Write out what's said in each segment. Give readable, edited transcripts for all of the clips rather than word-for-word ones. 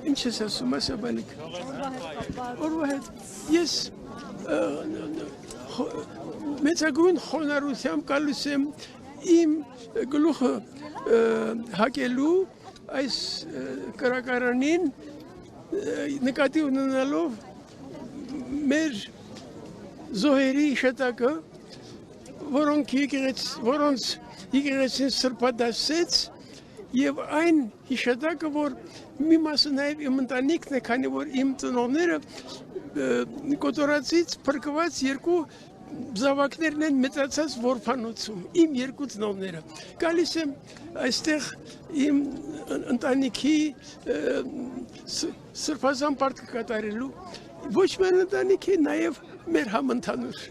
ինչ ես ասում, ասա բալիկ։ Օրվա հետ ես մեծագույն խոնարհությամբ գալուս եմ իմ գլուխը հակելու այս կրակարանին նկատի ունենալով մեր զոհերի իշտակը, որոնց եկեղեցին սրբադասեց եւ այն իշտակը, որ մի մասը նաեւ իմ ընտանիքն է, քանի որ իմ ծնողները կոտորածից փրկված երկու զավակներն են մեծացած որփանոցում, իմ երկու ծնողները։ Գալիս եմ այստեղ իմ ընտանիքի սրբազան պարտքը կատարելու, ոչ միայն ընտանիքի, նաև մեր համընդհանուր։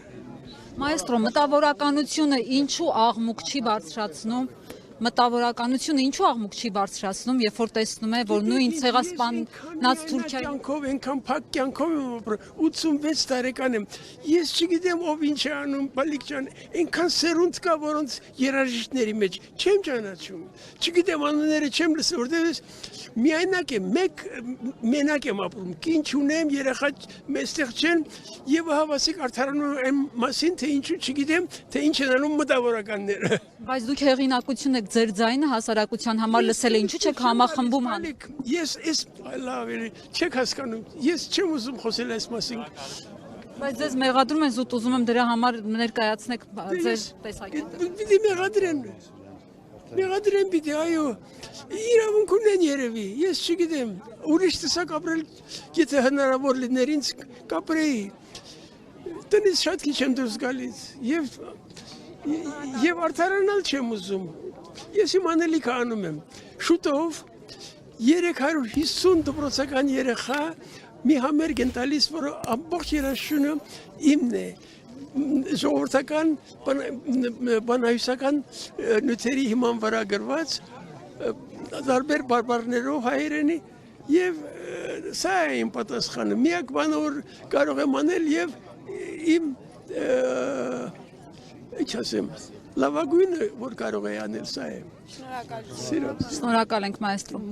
Մայստրո, մտավորականությունը ինչու աղմուկ չի բարձրացնում, երբ որ տեսնում է, որ նույն ցեղասպանած Թուրքիայի կյանքով, այնքան փակ կյանքով եմ ապրում, 86 տարեկան եմ։ Ես չգիտեմ ով ինչ է անում, բալիկ ջան, այնքան սերունդ կա, որոնց երաժիշտների մեջ չեմ ճանաչում։ Չգիտեմ անունները չեմ լսել, որտեղ ես միայնակ եմ, մենակ եմ ապրում, կին չունեմ, երեխա մեստեղ չեն, եւ հավասիկ արդարանում եմ մասին, թե ինչու չգիտեմ, թե ինչ են անում մտավորականները։ Բայց դուք հեղինակություն եք ձեր ձայնը հասարակության համար լսել, ինչու չեք համախմբում հան։ Ես լավ չեք հասկանում, ես չեմ ուզում խոսել այս մասին։ Բայց ձեզ մեղադրում են, զուտ ուզում եմ դրա համար ներկայացնեք ձեր տեսակետը։ Պիտի մեղադրեն պիտի, այո, իրավունք ունեն երևի, ես չգիտեմ, ուրիշ տեսակ ապրել, եթե հնարավոր լիներ ինձ կապրեի, տնից շատ քիչ եմ դուրս գալիս, եւ արդարանալ չեմ ուզում, ես իմ անելիքը անում եմ, շուտով 350 դպրոցական երեխա մի համերգ են տալիս, որը ամբողջ երաշխությունը իմն է, ժողովրդական բանահյուսական նյութերի հիման վրա գրված տարբեր բարբառներով հայերենի եւ սա է իմ պատասխանը միակ բանը որ կարող եմ անել եւ իմ ինչ ասեմ լավագույնը որ կարող է անել սա է շնորհակալ ենք մայստրո